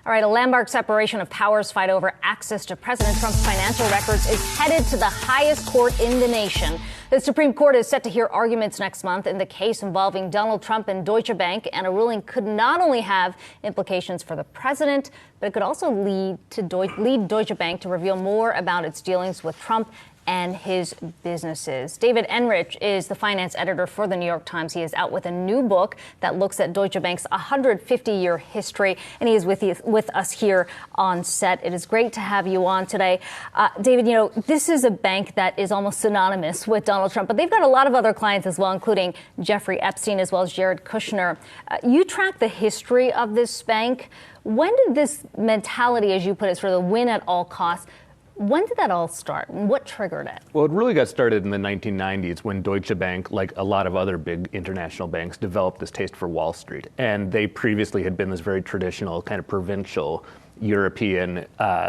All right, a landmark separation of powers fight over access to President Trump's financial records is headed to the highest court in the nation. The Supreme Court is set to hear arguments next month in the case involving Donald Trump and Deutsche Bank, and a ruling could not only have implications for the president, but it could also lead Deutsche Bank to reveal more about its dealings with Trump and his businesses. David Enrich is the finance editor for the New York Times. He is out with a new book that looks at Deutsche Bank's 150-year history, and he is with us here on set. It is great to have you on today. David, you know, this is a bank that is almost synonymous with Donald Trump, but they've got a lot of other clients as well, including Jeffrey Epstein as well as Jared Kushner. You track the history of this bank. When did this mentality, as you put it, sort of win at all costs, when did that all start, and what triggered it? Well, it really got started in the 1990s when Deutsche Bank, like a lot of other big international banks, developed this taste for Wall Street. And they previously had been this very traditional, kind of provincial European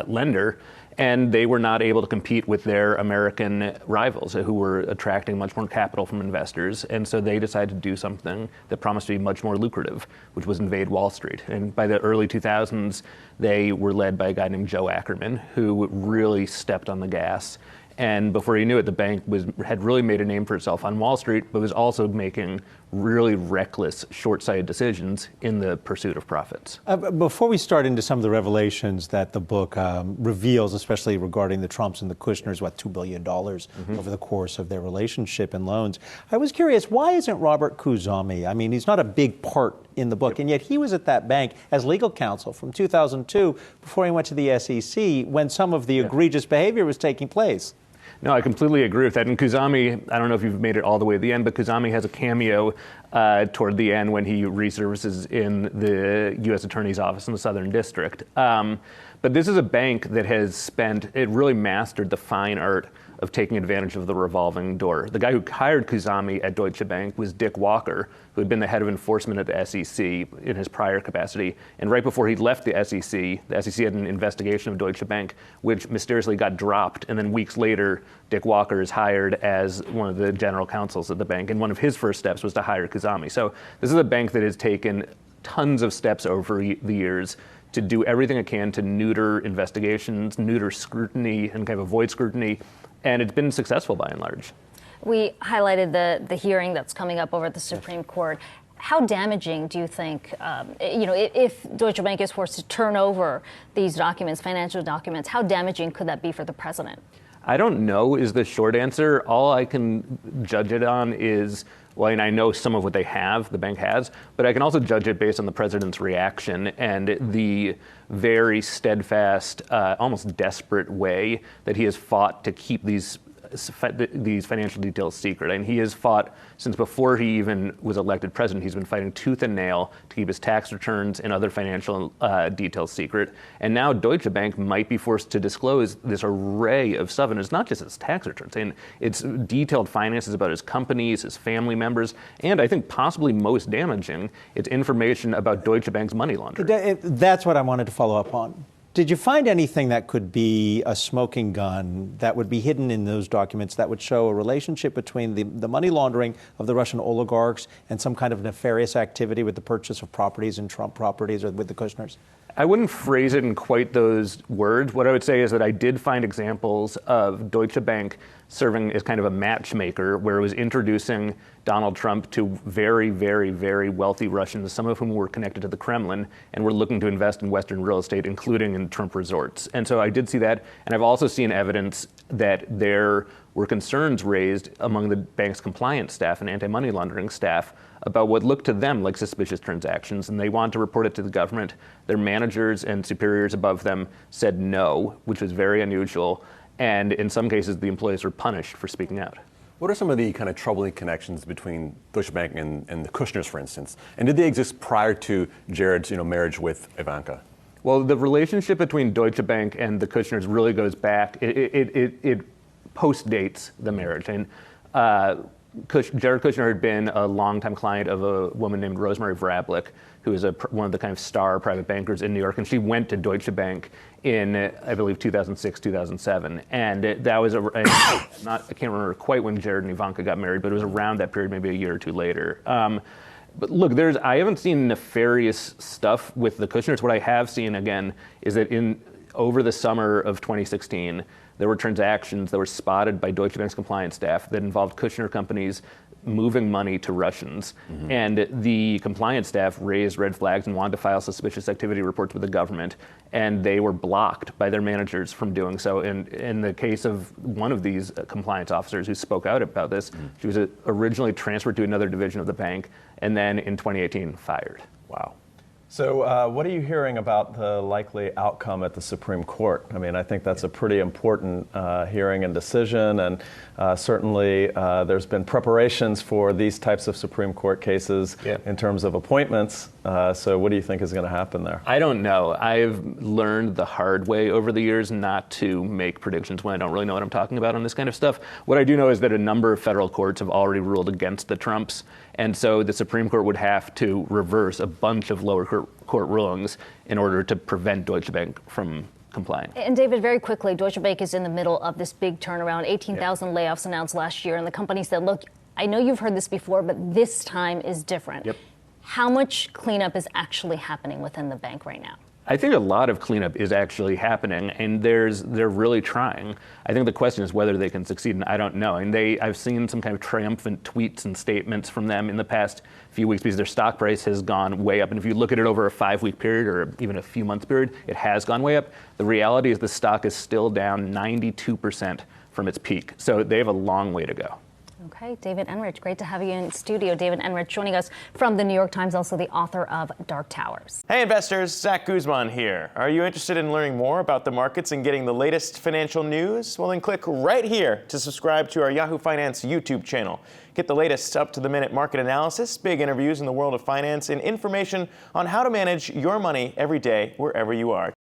lender, and they were not able to compete with their American rivals who were attracting much more capital from investors. And so they decided to do something that promised to be much more lucrative, which was invade Wall Street. And by the early 2000s, they were led by a guy named Joe Ackerman, who really stepped on the gas. And before he knew it, the bank had really made a name for itself on Wall Street, but was also making really reckless, short-sighted decisions in the pursuit of profits. Before we start into some of the revelations that the book reveals, especially regarding the Trumps and the Kushners, $2 billion over the course of their relationship and loans, I was curious, why isn't Robert Khuzami? I mean, he's not a big part in the book, and yet he was at that bank as legal counsel from 2002 before he went to the SEC when some of the egregious behavior was taking place. No, I completely agree with that. And Khuzami, I don't know if you've made it all the way to the end, but Khuzami has a cameo toward the end when he resurfaces in the U.S. Attorney's Office in the Southern District. But this is a bank that it really mastered the fine art of taking advantage of the revolving door. The guy who hired Khuzami at Deutsche Bank was Dick Walker, who had been the head of enforcement at the SEC in his prior capacity. And right before he left the SEC had an investigation of Deutsche Bank, which mysteriously got dropped. And then weeks later, Dick Walker is hired as one of the general counsels at the bank. And one of his first steps was to hire Khuzami. So this is a bank that has taken tons of steps over the years to do everything it can to neuter investigations, neuter scrutiny, and kind of avoid scrutiny. And it's been successful by and large. We highlighted the hearing that's coming up over at the Supreme Court. How damaging do you think, if Deutsche Bank is forced to turn over these documents, financial documents, how damaging could that be for the president? I don't know is the short answer. All I can judge it on is, well, and I know some of what the bank has, but I can also judge it based on the president's reaction and the very steadfast, almost desperate way that he has fought to keep these financial details secret. And he has fought since before he even was elected president. He's been fighting tooth and nail to keep his tax returns and other financial details secret. And now Deutsche Bank might be forced to disclose this array of stuff. And it's not just his tax returns. And it's detailed finances about his companies, his family members, and I think possibly most damaging, it's information about Deutsche Bank's money laundering. That's what I wanted to follow up on. Did you find anything that could be a smoking gun that would be hidden in those documents that would show a relationship between the money laundering of the Russian oligarchs and some kind of nefarious activity with the purchase of properties and Trump properties or with the Kushners? I wouldn't phrase it in quite those words. What I would say is that I did find examples of Deutsche Bank serving as kind of a matchmaker where it was introducing Donald Trump to very, very, very wealthy Russians, some of whom were connected to the Kremlin and were looking to invest in Western real estate, including in Trump resorts. And so I did see that. And I've also seen evidence that there were concerns raised among the bank's compliance staff and anti-money laundering staff about what looked to them like suspicious transactions, and they wanted to report it to the government. Their managers and superiors above them said no, which was very unusual, and in some cases the employees were punished for speaking out. What are some of the kind of troubling connections between Deutsche Bank and the Kushners, for instance? And did they exist prior to Jared's marriage with Ivanka? Well, the relationship between Deutsche Bank and the Kushners really goes back. It post-dates the marriage. And Jared Kushner had been a longtime client of a woman named Rosemary Vrablic, who is one of the kind of star private bankers in New York, and she went to Deutsche Bank in, I believe, 2006, 2007. And that was, I can't remember quite when Jared and Ivanka got married, but it was around that period, maybe a year or two later. But look, I haven't seen nefarious stuff with the Kushners. What I have seen, again, is that over the summer of 2016, there were transactions that were spotted by Deutsche Bank's compliance staff that involved Kushner companies moving money to Russians. Mm-hmm. And the compliance staff raised red flags and wanted to file suspicious activity reports with the government, and they were blocked by their managers from doing so. And in the case of one of these compliance officers who spoke out about this, she was originally transferred to another division of the bank, and then in 2018 fired. Wow. So what are you hearing about the likely outcome at the Supreme Court? I mean, I think that's a pretty important hearing and decision, and certainly there's been preparations for these types of Supreme Court cases in terms of appointments. So what do you think is going to happen there? I don't know. I've learned the hard way over the years not to make predictions when I don't really know what I'm talking about on this kind of stuff. What I do know is that a number of federal courts have already ruled against the Trumps, and so the Supreme Court would have to reverse a bunch of lower court rulings in order to prevent Deutsche Bank from complying. And David, very quickly, Deutsche Bank is in the middle of this big turnaround. 18,000 layoffs announced last year, and the company said, look, I know you've heard this before, but this time is different. Yep. How much cleanup is actually happening within the bank right now? I think a lot of cleanup is actually happening, and they're really trying. I think the question is whether they can succeed, and I don't know. And I've seen some kind of triumphant tweets and statements from them in the past few weeks because their stock price has gone way up. And if you look at it over a 5-week period or even a few months period, it has gone way up. The reality is the stock is still down 92% from its peak. So they have a long way to go. Okay, David Enrich, great to have you in studio. David Enrich joining us from the New York Times, also the author of Dark Towers. Hey investors, Zach Guzman here. Are you interested in learning more about the markets and getting the latest financial news? Well, then click right here to subscribe to our Yahoo Finance YouTube channel. Get the latest up-to-the-minute market analysis, big interviews in the world of finance, and information on how to manage your money every day wherever you are.